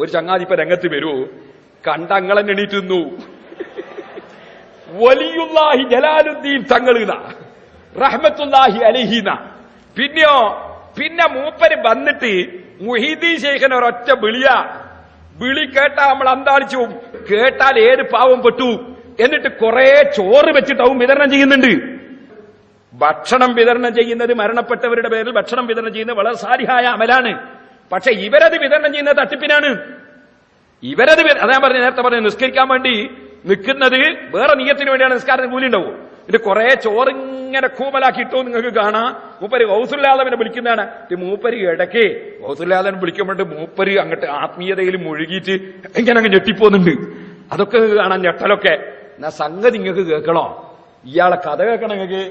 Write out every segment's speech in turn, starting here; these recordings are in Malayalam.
ഒരു ചങ്ങാതി ഇപ്പൊ രംഗത്ത് വരൂ, കണ്ടങ്ങളെ എണീറ്റുന്നു. വലിയുല്ലാഹി ജലാലുദ്ദീൻ തങ്ങളീന റഹ്മത്തുല്ലാഹി അലൈഹിന. പിന്നെ മൂപ്പര് വന്നിട്ട് മുഹീദ്ദീൻ ശൈഖിനെ ഒരൊറ്റ വിളി കേട്ടാ നമ്മൾ അന്താളിച്ചു, കേട്ടാൽ ഏത് പാവം പെട്ടു. എന്നിട്ട് കുറെ ചോറ് വെച്ചിട്ടാവും വിതരണം ചെയ്യുന്നുണ്ട്. ഭക്ഷണം വിതരണം ചെയ്യുന്നത്, മരണപ്പെട്ടവരുടെ പേരിൽ ഭക്ഷണം വിതരണം ചെയ്യുന്നത് വളരെ സാലിഹായ അമലാണ്. പക്ഷെ ഇവരത് വിതരണം ചെയ്യുന്നത് തട്ടിപ്പിനാണ്. അതാ ഞാൻ നേരത്തെ പറഞ്ഞു, നിസ്കരിക്കാൻ വേണ്ടി നിൽക്കുന്നത് വേറെ നിയത്തിന് വേണ്ടിയാണ്. നിസ്കാരത്തിന് കൂലി ഉണ്ടാവും. ഇത് കുറെ ചോറിങ്ങനെ കൂമലാക്കിയിട്ടോ നിങ്ങൾക്ക് കാണാം. മൂപ്പര് ഗൗസുല്ലാദവിനെ വിളിക്കുന്നതാണ്. മൂപ്പര് ഇടയ്ക്ക് ഗൗസുല്ലാദവിനെ വിളിക്കുമ്പോണ്ട് മൂപ്പര് അങ്ങോട്ട് ആത്മീയതയിൽ മുഴുകിയിട്ട് ഇങ്ങനെ അങ്ങ് ഞെട്ടിപ്പോന്നുണ്ട്. അതൊക്കെ കാണാൻ ഞെട്ടലൊക്കെ. എന്നാ സംഗതി നിങ്ങൾക്ക് കേൾക്കണോ? ഇയാളെ കഥ കേൾക്കണം നിങ്ങൾക്ക്.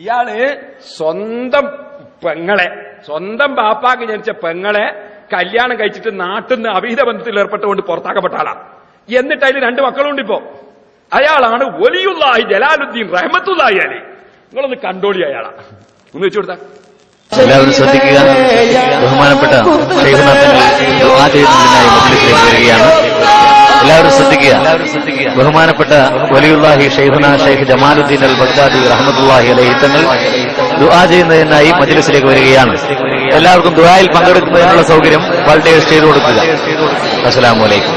ഇയാള് സ്വന്തം ബാപ്പാക്ക് ജനിച്ച പെങ്ങളെ കല്യാണം കഴിച്ചിട്ട് നാട്ടിൽ നിന്ന് അവിഹിത ബന്ധത്തിൽ ഏർപ്പെട്ടുകൊണ്ട് പുറത്താക്കപ്പെട്ട ആളാ. എന്നിട്ട് അതിൽ 2 മക്കളുണ്ട്. ഇപ്പോ അയാളാണ് വലിയുല്ലാഹി ജലാലുദ്ദീൻ റഹ്മത്തുല്ലാഹി അലൈഹി. നിങ്ങളൊന്ന് കണ്ടോളി അയാളാ. ഒന്ന് വെച്ചു കൊടുത്താ. എല്ലാവരും ശ്രദ്ധിക്കുക. ബഹുമാനപ്പെട്ട ശൈഖുനാ തങ്ങൾ ദുആ ചെയ്യുന്നതിനായി മജ്‌ലിസിലേക്ക് വരികയാണ്. എല്ലാവരും ശ്രദ്ധിക്കുക. ബഹുമാനപ്പെട്ട വലിയുല്ലാഹി ശൈഖുനാ ശൈഖ് ജമാലുദ്ദീൻ അൽ ബഗ്ദാദി റഹ്മത്തുള്ളാഹി അലൈഹി തങ്ങൾ ദുആ ചെയ്യുന്നതിനായി മജ്‌ലിസിലേക്ക് വരികയാണ്. എല്ലാവർക്കും ദുആയിൽ പങ്കെടുക്കുന്നതിനുള്ള സൗകര്യം വോളണ്ടിയേഴ്സ് ചെയ്തു കൊടുക്കുക. അസ്സലാമു അലൈക്കും.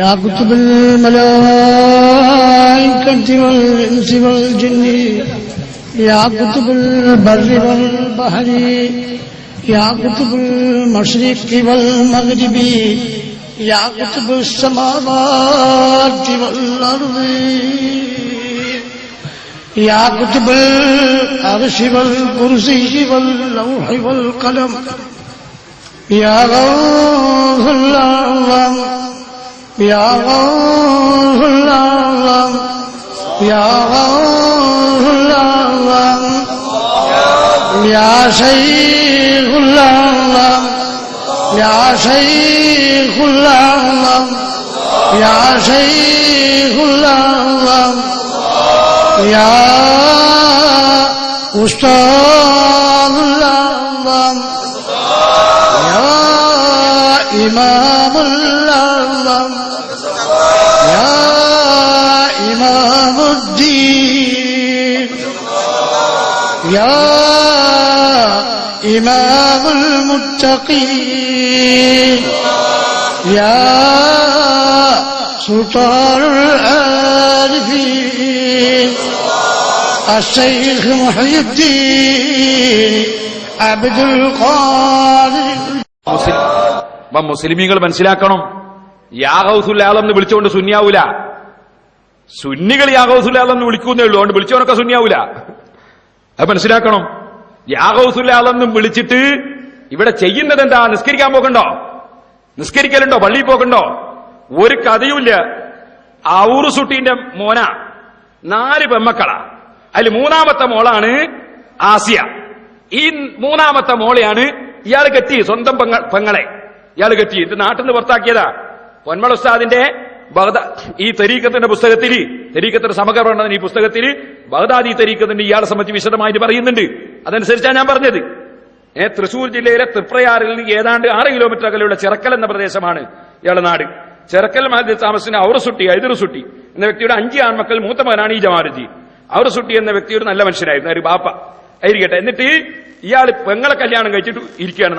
يا كتب الملائكة والإنس والجن يا كتب البر والبحر يا كتب المشرق والمغرب يا كتب السماوات والأرض يا كتب العرش والكرسي واللوح والقلم يا غوث الأعظم يا غوث الأعظم يا غوث الأعظم يا شيخ الأعظم يا شيخ الأعظم يا شيخ الأعظم يا أستاذ الأعظم يا إمام الأعظم يا إمام الدين يا إمام المتقين يا سلطان العارفين الشيخ محي الدين عبد القادر. മുസ്ലിമീങ്ങൾ മനസ്സിലാക്കണം, യാ ഗൗസുൽ ആലം എന്ന് വിളിച്ചുകൊണ്ട് സുന്നിയാവൂല. സുന്നികൾ യാ ഗൗസുൽ ആലം എന്ന് വിളിക്കുന്നേ ഉള്ളൂ, അതുകൊണ്ട് വിളിച്ചവനൊക്കെ സുന്നിയാവൂല. അത് മനസ്സിലാക്കണം. യാ ഗൗസുൽ ആലം എന്ന് വിളിച്ചിട്ട് ഇവിടെ ചെയ്യുന്നത് എന്താ? നിസ്കരിക്കാൻ പോകണ്ടോ? നിസ്കരിക്കലുണ്ടോ? പള്ളിയിൽ പോകണ്ടോ? ഒരു കഥയുമില്ല. ഔറുസുട്ടീന്റെ മോന 4 പെമ്മക്കളാ. അതിൽ 3ാമത്തെ മോളാണ് ആസിയ. ഈ 3ാമത്തെ മോളെയാണ് ഇയാൾ കെട്ടി, സ്വന്തം പെങ്ങളെ ഇയാൾ കെട്ടി. ഇത് നാട്ടിൽ നിന്ന് പുറത്താക്കിയതാ. പൊന്മള ഉസ്താദിന്റെ ഈ തരീഖത്തിന്റെ പുസ്തകത്തിൽ, തരീഖത്തിന്റെ സമഗ്രപഠനം ഈ പുസ്തകത്തിൽ ബഗ്ദാദി തരീഖത്തിന്റെ ഇയാളെ സംബന്ധിച്ച് വിശദമായിട്ട് പറയുന്നുണ്ട്. അതനുസരിച്ചാണ് ഞാൻ പറഞ്ഞത്. തൃശൂർ ജില്ലയിലെ തൃപ്രയാറിൽ നിന്ന് ഏതാണ്ട് 6 കിലോമീറ്റർ അകലെയുള്ള ചിറക്കൽ എന്ന പ്രദേശമാണ് ഇയാളുടെ നാട്. ചിറക്കൽ മഹലിൽ താമസിക്കുന്ന ഔറസുട്ടി ഐദറുസുട്ടി എന്ന വ്യക്തിയുടെ 5 ആൺമക്കൾ, മൂത്ത മകനാണ് ഈ ജമാലുദ്ദീൻ. ഔറസുട്ടി എന്ന വ്യക്തി ഒരു നല്ല മനുഷ്യനായിരുന്നു, ഒരു ബാപ്പ ആയിരിക്കട്ടെ. എന്നിട്ട് ഇയാൾ പെങ്ങളെ കല്യാണം കഴിച്ചിട്ട് ഇരിക്കുകയാണ്.